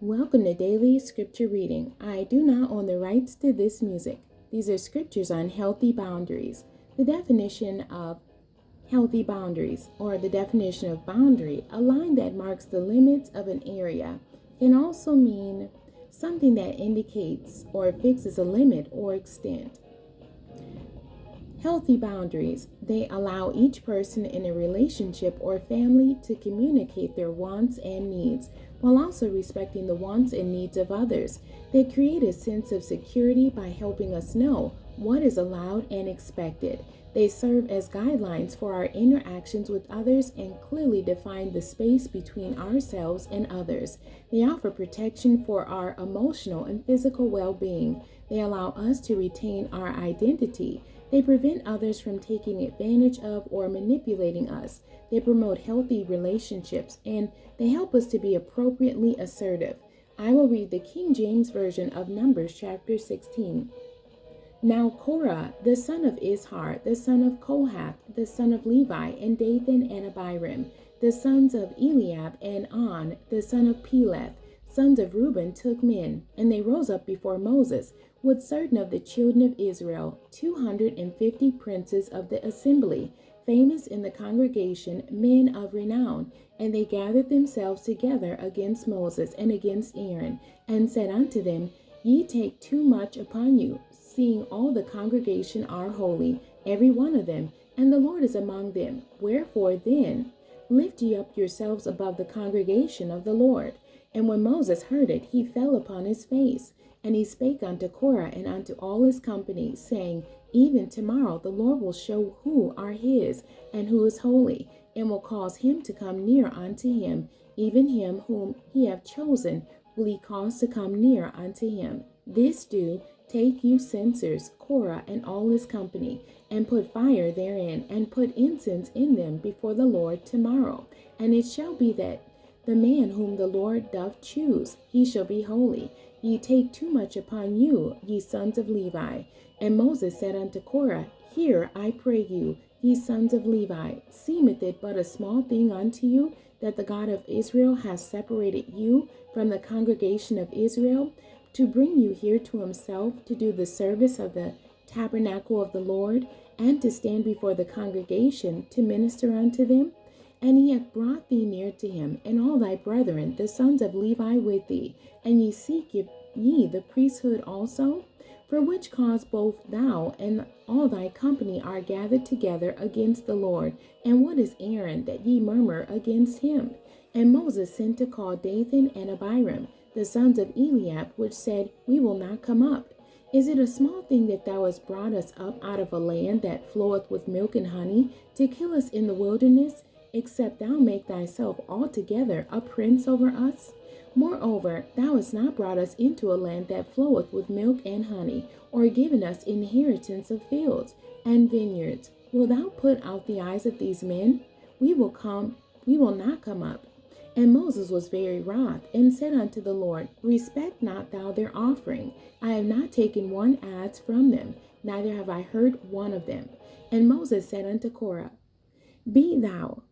Welcome to Daily Scripture Reading. I do not own the rights to this music. These are scriptures on healthy boundaries. The definition of healthy boundaries, or the definition of boundary, a line that marks the limits of an area, can also mean something that indicates or fixes a limit or extent. Healthy boundaries, they allow each person in a relationship or family to communicate their wants and needs while also respecting the wants and needs of others. They create a sense of security by helping us know what is allowed and expected. They serve as guidelines for our interactions with others and clearly define the space between ourselves and others. They offer protection for our emotional and physical well-being. They allow us to retain our identity. They prevent others from taking advantage of or manipulating us. They promote healthy relationships, and they help us to be appropriately assertive. I will read the King James Version of Numbers chapter 16. Now Korah, the son of Izhar, the son of Kohath, the son of Levi, and Dathan and Abiram, the sons of Eliab and On, the son of Peleth, sons of Reuben, took men, and they rose up before Moses with certain of the children of Israel, 250 princes of the assembly, famous in the congregation, men of renown. And they gathered themselves together against Moses and against Aaron, and said unto them, Ye take too much upon you, seeing all the congregation are holy, every one of them, and the Lord is among them. Wherefore then lift ye up yourselves above the congregation of the Lord. And when Moses heard it, he fell upon his face. And he spake unto Korah and unto all his company, saying, Even tomorrow the Lord will show who are his, and who is holy, and will cause him to come near unto him, even him whom he hath chosen will he cause to come near unto him. This do, take you censers, Korah and all his company, and put fire therein, and put incense in them before the Lord tomorrow. And it shall be that the man whom the Lord doth choose, he shall be holy. Ye take too much upon you, ye sons of Levi. And Moses said unto Korah, Hear, I pray you, ye sons of Levi, seemeth it but a small thing unto you, that the God of Israel hath separated you from the congregation of Israel, to bring you here to himself, to do the service of the tabernacle of the Lord, and to stand before the congregation, to minister unto them? And he hath brought thee near to him, and all thy brethren, the sons of Levi, with thee. And ye seek ye the priesthood also? For which cause both thou and all thy company are gathered together against the Lord. And what is Aaron, that ye murmur against him? And Moses sent to call Dathan and Abiram, the sons of Eliab, which said, We will not come up. Is it a small thing that thou hast brought us up out of a land that floweth with milk and honey, to kill us in the wilderness, except thou make thyself altogether a prince over us? Moreover, thou hast not brought us into a land that floweth with milk and honey, or given us inheritance of fields and vineyards. Wilt thou put out the eyes of these men? We will not come up. And Moses was very wroth, and said unto the Lord, Respect not thou their offering. I have not taken one adze from them, neither have I heard one of them. And Moses said unto Korah, Be thou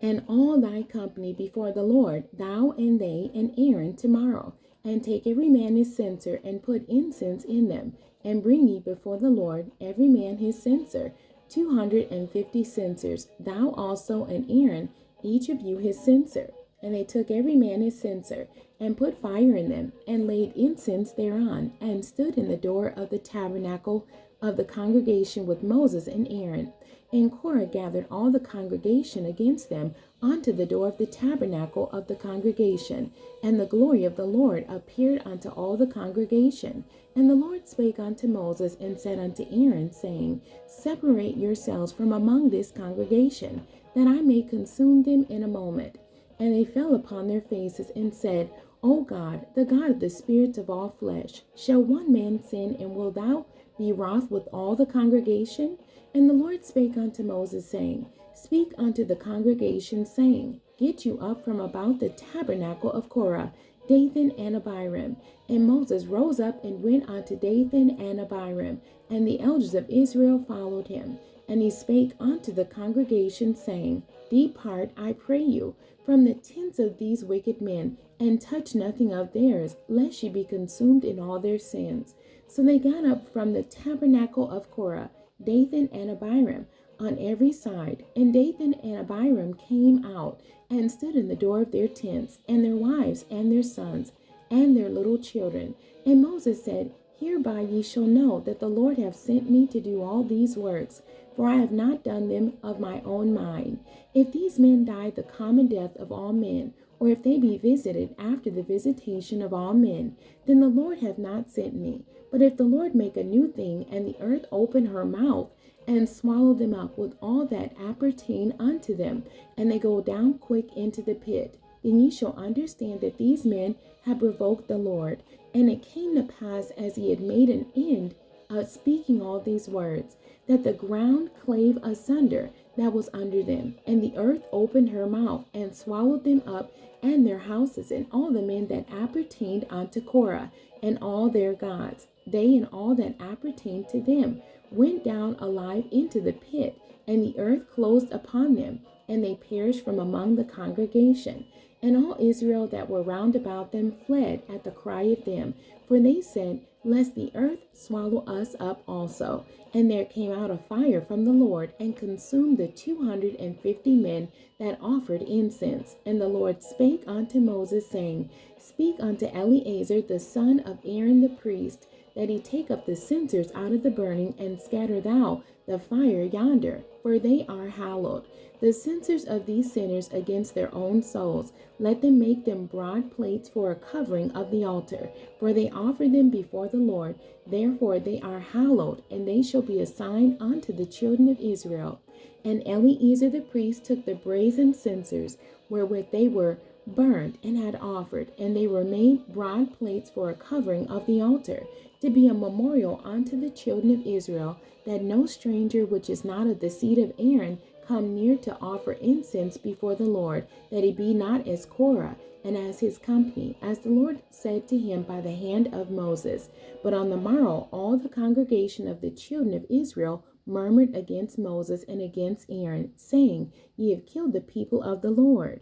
and all thy company before the Lord, thou and they and Aaron tomorrow, and take every man his censer, and put incense in them, and bring ye before the Lord every man his censer, 250 censers, thou also and Aaron, each of you his censer. And they took every man his censer, and put fire in them, and laid incense thereon, and stood in the door of the tabernacle of the congregation with Moses and Aaron. And Korah gathered all the congregation against them unto the door of the tabernacle of the congregation. And the glory of the Lord appeared unto all the congregation. And the Lord spake unto Moses, and said unto Aaron, saying, Separate yourselves from among this congregation, that I may consume them in a moment. And they fell upon their faces, and said, O God, the God of the spirits of all flesh, shall one man sin, and wilt thou be wroth with all the congregation? And the Lord spake unto Moses, saying, Speak unto the congregation, saying, Get you up from about the tabernacle of Korah, Dathan and Abiram. And Moses rose up and went unto Dathan and Abiram, and the elders of Israel followed him. And he spake unto the congregation, saying, Depart, I pray you, from the tents of these wicked men, and touch nothing of theirs, lest ye be consumed in all their sins. So they got up from the tabernacle of Korah, Dathan and Abiram, on every side. And Dathan and Abiram came out, and stood in the door of their tents, and their wives, and their sons, and their little children. And Moses said, Hereby ye shall know that the Lord hath sent me to do all these works, for I have not done them of my own mind. If these men die the common death of all men, or if they be visited after the visitation of all men, then the Lord hath not sent me. But if the Lord make a new thing, and the earth open her mouth, and swallow them up with all that appertain unto them, and they go down quick into the pit, then ye shall understand that these men have provoked the Lord. And it came to pass, as he had made an end of speaking all these words, that the ground clave asunder that was under them, and the earth opened her mouth, and swallowed them up, and their houses, and all the men that appertained unto Korah, and all their gods. They and all that appertained to them went down alive into the pit, and the earth closed upon them, and they perished from among the congregation. And all Israel that were round about them fled at the cry of them, for they said, Lest the earth swallow us up also. And there came out a fire from the Lord, and consumed the 250 men that offered incense. And the Lord spake unto Moses, saying, Speak unto Eleazar the son of Aaron the priest, that he take up the censers out of the burning, and scatter thou the fire yonder, for they are hallowed. The censers of these sinners against their own souls, let them make them broad plates for a covering of the altar, for they offer them before the Lord. Therefore they are hallowed, and they shall be a sign unto the children of Israel. And Eleazar the priest took the brazen censers wherewith they were burned and had offered, and they were made broad plates for a covering of the altar, to be a memorial unto the children of Israel, that no stranger which is not of the seed of Aaron come near to offer incense before the Lord, that he be not as Korah, and as his company, as the Lord said to him by the hand of Moses. But on the morrow all the congregation of the children of Israel murmured against Moses and against Aaron, saying, Ye have killed the people of the Lord.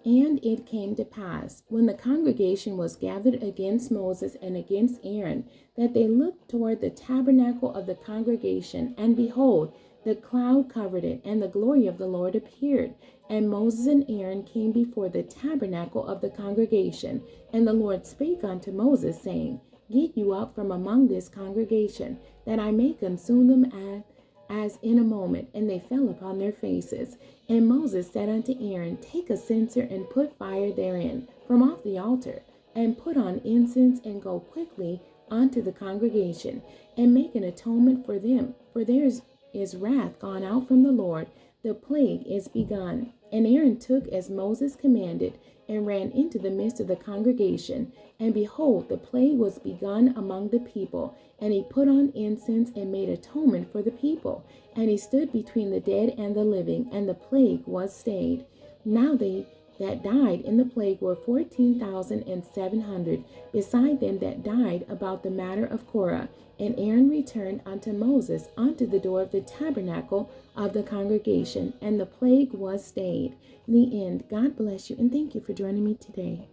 And it came to pass, when the congregation was gathered against Moses and against Aaron, that they looked toward the tabernacle of the congregation, and behold, the cloud covered it, and the glory of the Lord appeared. And Moses and Aaron came before the tabernacle of the congregation. And the Lord spake unto Moses, saying, Get you up from among this congregation, that I may consume them as in a moment. And they fell upon their faces. And Moses said unto Aaron, Take a censer, and put fire therein from off the altar, and put on incense, and go quickly unto the congregation, and make an atonement for them, for theirs is wrath gone out from the Lord, the plague is begun. And Aaron took as Moses commanded, and ran into the midst of the congregation. And behold, the plague was begun among the people. And he put on incense, and made atonement for the people. And he stood between the dead and the living, and the plague was stayed. Now they that died in the plague were 14,700, beside them that died about the matter of Korah. And Aaron returned unto Moses unto the door of the tabernacle of the congregation, and the plague was stayed. The end. God bless you, and thank you for joining me today.